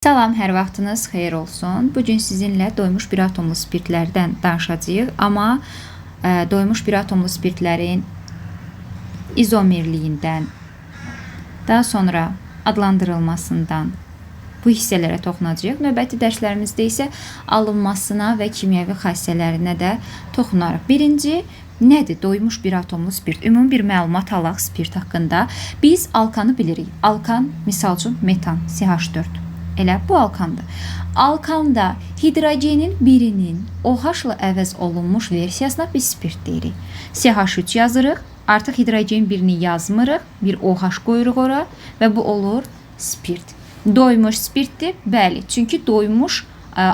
Salam, hər vaxtınız xeyir olsun. Bugün sizinlə doymuş bir atomlu spirtlərdən danışacağıq, amma doymuş bir atomlu spirtlərin izomerliyindən, daha sonra adlandırılmasından bu hissələrə toxunacağıq. Növbəti dərslərimizdə isə alınmasına və kimyəvi xassələrinə də toxunarıq. Birinci, nədir doymuş bir atomlu spirt? Ümumi bir məlumat alaq spirt haqqında. Biz alkanı bilirik. Alkan, misal üçün metan, CH4. Elə bu alkandır. Alkanda hidrogenin birinin OH-la əvəz olunmuş versiyasına biz spirt deyirik. CH3 yazırıq. Artıq hidrogen birini yazmırıq. Bir OH qoyuruq ora və bu olur spirt. Doymuş spirtdir. Bəli, çünki doymuş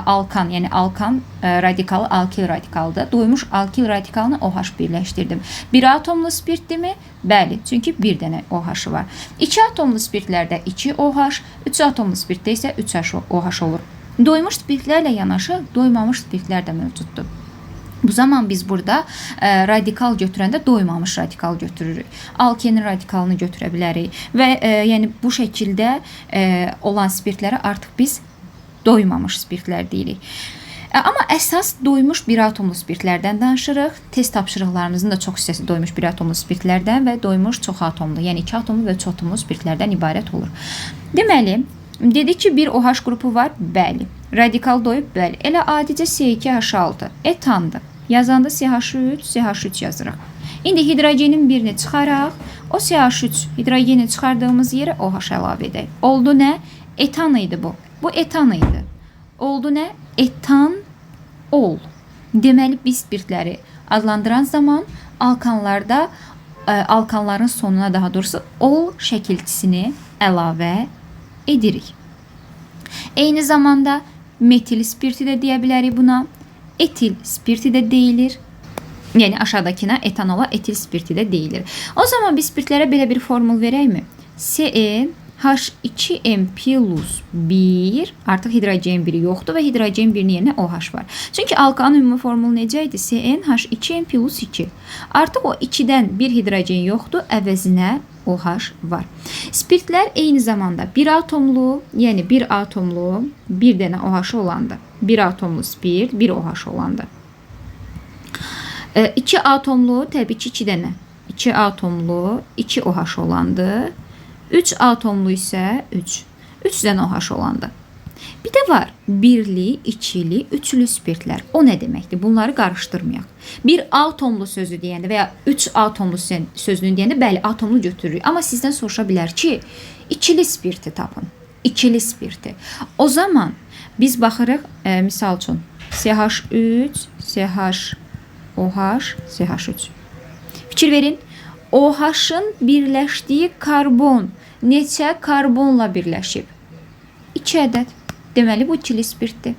alkan, yəni alkan radikalı alkil radikaldır. Doymuş alkil radikalını OH birləşdirdim. Bir atomlu spirtdirmi? Bəli, çünki bir dənə OH var. 2 atomlu spirtlərdə 2 OH, 3 atomlu spirtdə isə 3 OH olur. Doymuş spirtlərlə yanaşı doymamış spirtlər də mövcuddur. Bu zaman biz burada radikal götürəndə doymamış radikal götürürük. Alkenin radikalını götürə bilərik və yəni bu şəkildə olan spirtlərə artıq biz doymamış spirtlər deyirik. Amma əsas doymuş bir atomlu spirtlərdən danışırıq. Test tapşırıqlarımızın da çox hissəsi doymuş bir atomlu spirtlərdən və doymuş çox atomlu, yəni 2 atomlu və 3 atomlu spirtlərdən ibarət olur. Deməli, dedik ki, bir OH qrupu var, bəli. Radikal doyub, bəli. Elə adicə C2H6 etandır. Yazanda CH3, CH3 yazırıq. İndi hidrogenin birini çıxaraq, o CH3 hidrogeni çıxardığımız yerə OH əlavə edək. Oldu nə? Etan idi bu. Bu etan idi. Oldu nə? Etanol. Deməli, biz spirtləri adlandıran zaman alkanlarda, alkanların sonuna daha doğrusu ol şəkilçisini əlavə edirik. Eyni zamanda metil spirti də deyə bilərik buna. Etil spirti də deyilir. Yəni aşağıdakına etanola etil spirti də deyilir. O zaman biz spirtlərə belə bir formul verəkmi? CnH2n plus 1 artıq hidrogen biri yoxdur və hidrogen birinin yerinə OH var. Çünki alkanın ümumi formulu necə idi? CnH2n plus 2. Artıq o 2-dən bir hidrogen yoxdur, əvəzinə OH var. Spirtlər eyni zamanda bir atomlu, yəni bir atomlu, bir dənə OH olandır. Bir atomlu spirt, bir OH olandır. 2 atomlu, təbii ki 2 dənə. 2 atomlu, 2 OH olandır. 3 atomlu isə 3. 3 dənə OH olandır. Bir də var birli, ikili, üçlü spirtlər. O nə deməkdir? Bunları qarışdırmayaq. Bir atomlu sözü deyəndə və ya 3 atomlu sözünü deyəndə bəli atomlu götürürük. Amma sizdən soruşa bilər ki, ikili spirti tapın. İkili spirti. O zaman biz baxırıq, misal üçün CH3, CHOH, CH3. Fikir verin, OH-ın birləşdiyi karbon neçə karbonla birləşib? 2 ədəd. Deməli, bu ikili spirtdir.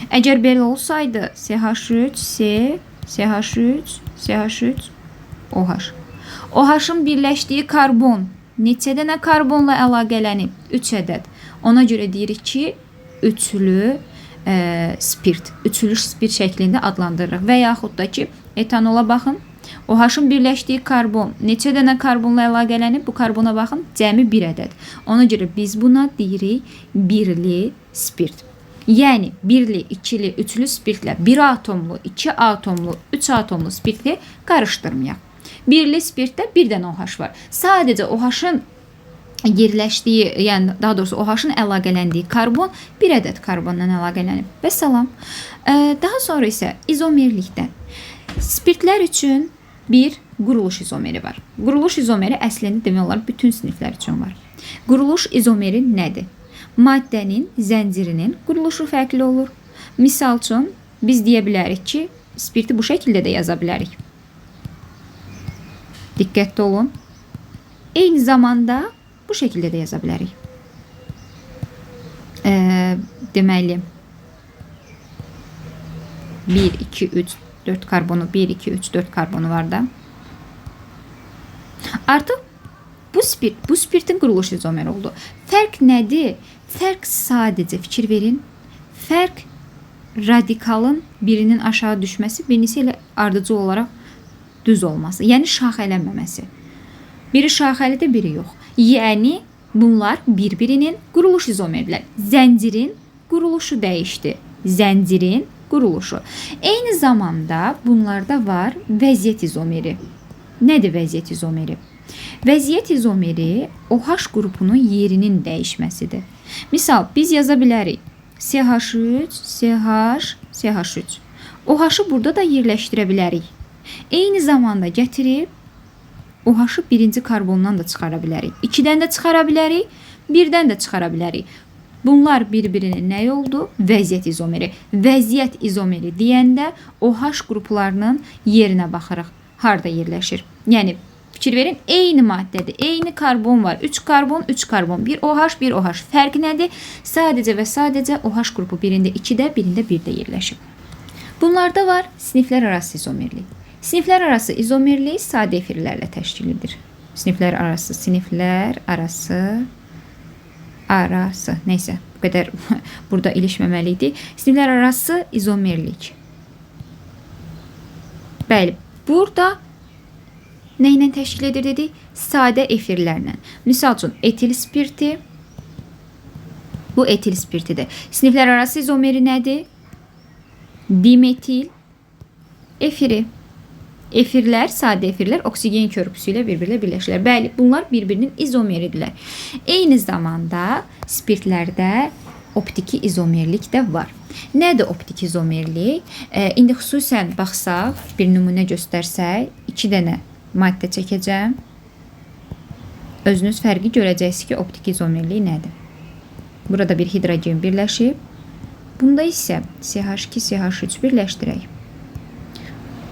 Əgər belə olsaydı, CH3, C, CH3, CH3, OH. OH-ın birləşdiyi karbon neçə dənə karbonla əlaqələnib? 3 ədəd. Ona görə deyirik ki, üçlü spirt, üçlü spirt şəklində adlandırırıq. Və yaxud da ki, etanola baxın. OH-ın birləşdiyi karbon neçə dənə karbonla əlaqələnib? Bu karbona baxın, cəmi 1 ədəd. Ona görə biz buna deyirik birli spirt. Yəni, birli, ikili, üçlü spirtlə 1 atomlu, 2 atomlu, 3 atomlu spirtli qarışdırmayaq. Birli spirtdə bir dənə OH var. Sadəcə OH-ın yerləşdiyi, yəni daha doğrusu OH-ın əlaqələndiyi karbon 1 ədəd karbondan əlaqələnib. Və salam. Daha sonra isə izomerlikdən. Spirtlər üçün bir quruluş izomeri var. Quruluş izomeri əslində demək olar bütün siniflər üçün var. Quruluş izomeri nədir? Maddənin, zəncirinin quruluşu fərqli olur. Misal üçün biz deyə bilərik ki, spirti bu şəkildə də yaza bilərik. Diqqətli olun. Eyni zamanda bu şəkildə də yaza bilərik. Deməli 1, 2, 3, 4 karbonu, 1, 2, 3, 4 karbonu var da. Artıq bu spirtin quruluş izomeri oldu. Fərq nədir? Fərq sadəcə, fikir verin, fərq radikalın birinin aşağı düşməsi, birisi ilə ardıcıl olaraq düz olması. Yəni şaxələnməməsi. Biri şaxəlidir, biri yox. Yəni Bunlar bir-birinin quruluş izomerlər. Zəncirin quruluşu dəyişdi. Zəncirin quruluşu. Eyni zamanda bunlarda var vəziyyət izomeri. Nədir vəziyyət izomeri? Vəziyyət izomeri OH qrupunun yerinin dəyişməsidir. Misal, biz yaza bilərik. CH3, CH, CH3. OH-ı burada da yerləşdirə bilərik. Eyni zamanda gətirib OH-ı birinci karbondan da çıxara bilərik. 2-dən də çıxara bilərik, 1-dən də çıxara bilərik. Bunlar bir-birinin nə oldu? Vəziyyət izomeri. Vəziyyət izomeri deyəndə OH qruplarının yerinə baxırıq. Harda yerləşir? Yəni, fikir verin, eyni maddədir. Eyni karbon var. 3 karbon, 3 karbon. 1 OH, 1 OH. Fərq nədir? Sadəcə və sadəcə OH qrupu birində 2-də, birində 1-də yerləşir. Bunlarda var siniflər arası izomerlik. Siniflər arası izomerlik sadə efirlərlə təşkil edir. Siniflər arası, neysə, bu qədər burada ilişməməliydik. Siniflər arası izomerlik. Bəli, burada nə ilə təşkil edir dedik? Sadə efirlərlə. Misal üçün, etil spirti, bu etil spirtidir. Siniflər arası izomeri nədir? Dimetil efiri. Efirlər, sadə efirlər oksigen körpüsü ilə bir-birlə birləşirlər. Bəli, bunlar bir-birinin izomeridirlər. Eyni zamanda spirtlərdə optiki izomerlik də var. Nədir optik izomerlik? İndi xüsusən baxsaq, bir nümunə göstərsək, 2 dənə maddə çəkəcəm. Özünüz fərqi görəcəksiniz ki, optik izomerlik nədir? Burada bir hidrogen birləşib. Bunda isə CH2, CH3 birləşdirək.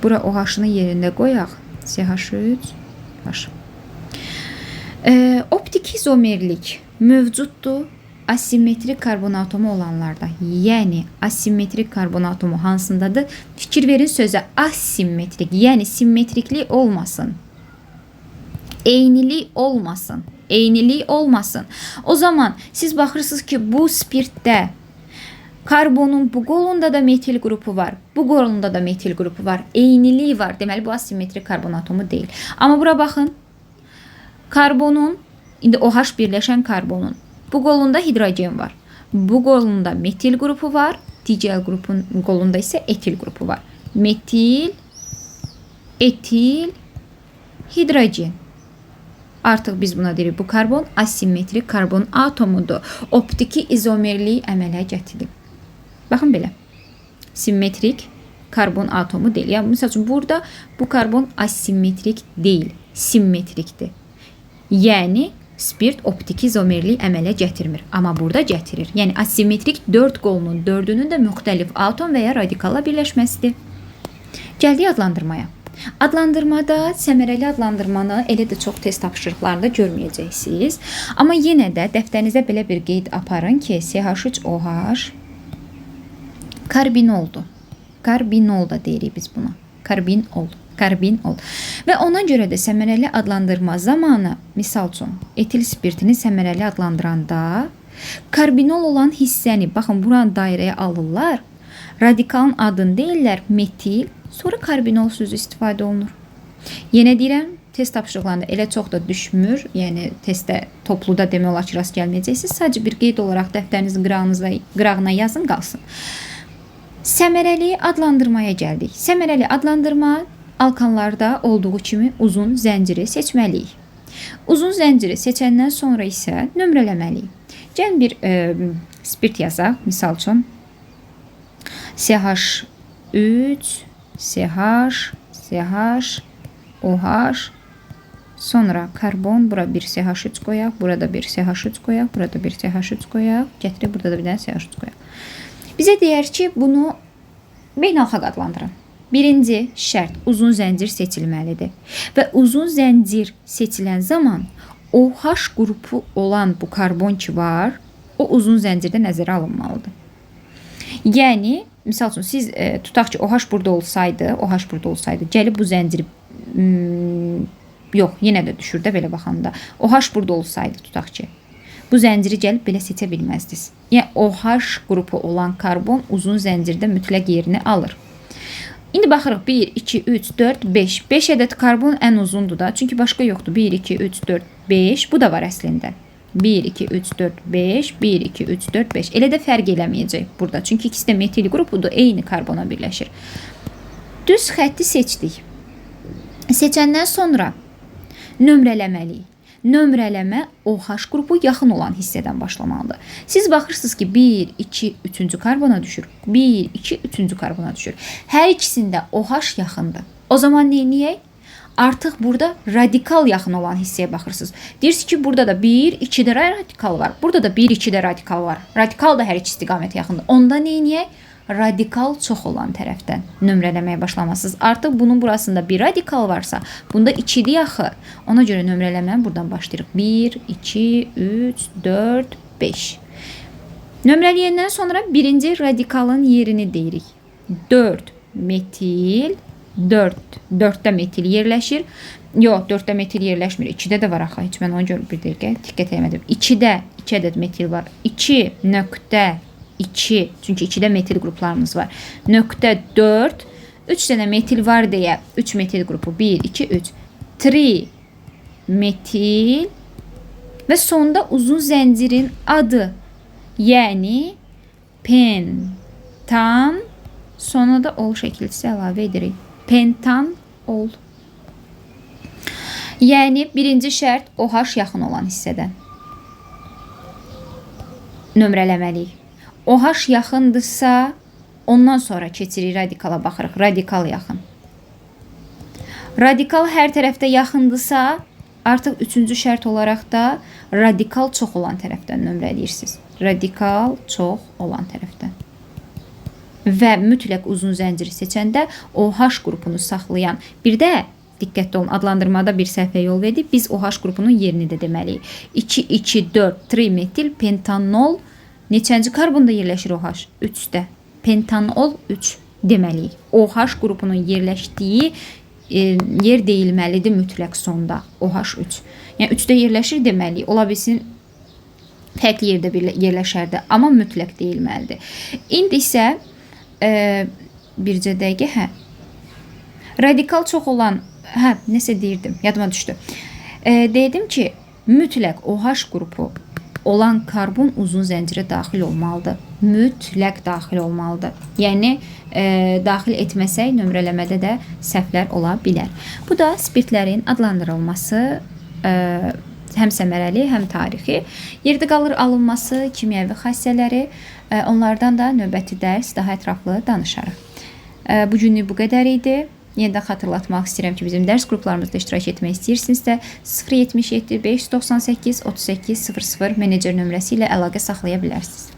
Bura OH-ını yerində qoyaq. CH3, H. Optik izomerlik mövcuddur asimetrik karbon atomu olanlarda. Yəni, asimetrik karbon atomu hansındadır? Fikir verin sözə asimetrik, yəni simmetriklik olmasın. Eynilik olmasın. Eynilik olmasın. O zaman siz baxırsınız ki, bu spirtdə karbonun bu qolunda da metil qrupu var. Bu qolunda da metil qrupu var. Eyniliyi var. Deməli, bu asimetrik karbon atomu deyil. Amma bura baxın. Karbonun, indi OH birləşən karbonun bu qolunda hidrogen var. Bu qolunda metil qrupu var. Digər qrupun qolunda isə etil qrupu var. Metil, etil, hidrogen. Artıq biz buna deyirik, bu karbon asimetrik karbon atomudur. Optiki izomerliyi əmələ gətirib. Baxın belə. Simmetrik karbon atomu deyil. Yəni, misal üçün, burada bu karbon asimetrik deyil, simmetrikdir. Yəni, spirt optiki izomerliyi əmələ gətirmir. Amma burada gətirir. Yəni, asimetrik 4 qolunun 4-ünün də müxtəlif atom və ya radikalla birləşməsidir. Gəldik adlandırmaya. Adlandırmada səmərəli adlandırmanı elə də çox test tapşırıqlarında görməyəcəksiniz. Amma yenə də dəftərinizdə belə bir qeyd aparın ki, CH3OH karbinoldur. Karbinol da deyirik biz buna. Karbinol. Karbinol. Və ona görə də səmərəli adlandırma zamanı, misal üçün, etil spirtini səmərəli adlandıranda karbinol olan hissəni, baxın, buranı dairəyə alırlar. Radikalın adını deyirlər metil, sonra karbinol sözü istifadə olunur. Yenə deyirəm, test tapşırıqlarında elə çox da düşmür. Yəni, testdə, topluda demək olar ki, rast gəlməyəcəksiniz. Sadəcə bir qeyd olaraq dəftərinizin qırağına yazın, qalsın. Səmərəli adlandırmaya gəldik. Səmərəli adlandırma alkanlarda olduğu kimi uzun zənciri seçməliyik. Uzun zənciri seçəndən sonra isə nömrələməliyik. Gəlin bir spirt yazaq. Misal üçün CH3, CH, CH, OH, sonra karbon, bura bir CH3 qoyaq, burada bir CH3 qoyaq, burada bir CH3 qoyaq, gətirib burada da bir dənə CH3 qoyaq. Bizə deyər ki, bunu beynəlxalq adlandırın. Birinci şərt, uzun zəncir seçilməlidir. Və uzun zəncir seçilən zaman OH qrupu olan bu karbon ki var, o uzun zəncirdə nəzərə alınmalıdır. Yəni, misal üçün, siz tutaq ki, OH burada olsaydı, gəlib bu zənciri, yox, yenə də düşür də belə baxanda, OH burada olsaydı, tutaq ki, bu zənciri gəlib belə seçə bilməzdiniz. Yəni, OH qrupu olan karbon uzun zəncirdə mütləq yerini alır. İndi baxırıq, 1, 2, 3, 4, 5. 5 ədəd karbon ən uzundur da, çünki başqa yoxdur. 1, 2, 3, 4, 5, bu da var əslində. 1, 2, 3, 4, 5, 1, 2, 3, 4, 5. Elə də fərq eləməyəcək burada. Çünki ikisi də metil qrupudur, eyni karbona birləşir. Düz xətti seçdik. Seçəndən sonra nömrələməliyik. Nömrələmə OH qrupu yaxın olan hissədən başlamalıdır. Siz baxırsınız ki, 1, 2, 3-cü karbona düşür. 1, 2, 3-cü karbona düşür. Hər ikisində OH yaxındır. O zaman neyniyək? Artıq burada radikal yaxın olan hissəyə baxırsınız. Deyirsiniz ki, burada da 1, 2-də radikal var. Burada da 1, 2-də radikal var. Radikal da hər iki istiqamətə yaxındır. Onda neyniyək? Radikal çox olan tərəfdən nömrələməyə başlamalısınız. Artıq bunun burasında bir radikal varsa, bunda 2-dir axı. Ona görə nömrələməni buradan başlayırıq. 1, 2, 3, 4, 5. Nömrələyəndən sonra birinci radikalın yerini deyirik. 4 metil, 4-də metil yerləşir. Yox, 4-də metil yerləşmir. 2-də də var axı. Heç mən ona görə bir dəqiqə diqqət etmədim. 2-də 2 ədəd metil var. 2.2, çünki 2-də metil qruplarımız var. Nöqtə 4, 3 dənə metil var deyə 3 metil qrupu 1, 2, 3. 3 metil və sonda uzun zəncirin adı, yəni pentan, sonra da ol şəkilçisi əlavə edirik. Pentanol. Yəni birinci şərt OH yaxın olan hissədən nömrələməliyik. OH yaxındırsa, ondan sonra keçirik radikala baxırıq. Radikal yaxın. Radikal hər tərəfdə yaxındırsa, artıq üçüncü şərt olaraq da radikal çox olan tərəfdən nömrələyirsiniz. Radikal çox olan tərəfdən. Və mütləq uzun zənciri seçəndə OH qrupunu saxlayan, bir də diqqətli olun, adlandırmada bir səhvə yol verdik. Biz OH qrupunun yerini də deməliyik. 2, 2, 4, trimetil pentanol. Neçənci karbonda yerləşir OH? 3-də. Pentanol 3 deməliyik. OH qrupunun yerləşdiyi yer deyilməlidir mütləq sonda. OH 3. Yəni 3-də yerləşir deməliyik. Ola bilsin fərqli yerdə yerləşərdi, amma mütləq deyilməlidir. İndi isə bircə dəqiqə, radikal çox olan, nəsə deyirdim, yadıma düşdü. Dedim ki, mütləq OH qrupu olan karbon uzun zəncirə daxil olmalıdır. Mütləq daxil olmalıdır. Yəni, daxil etməsək, nömrələmədə də səhvlər ola bilər. Bu da spirtlərin adlandırılması, həm səmərəli, həm tarixi. Yerdə qalır alınması, kimyəvi xassələri, onlardan da növbəti dərs daha ətraflı danışarıq. Bu günlük bu qədər idi. Yenidən xatırlatmaq istəyirəm ki, bizim dərs qruplarımızda iştirak etmək istəyirsinizsə 077 598 38 00 menecer nömrəsi ilə əlaqə saxlaya bilərsiniz.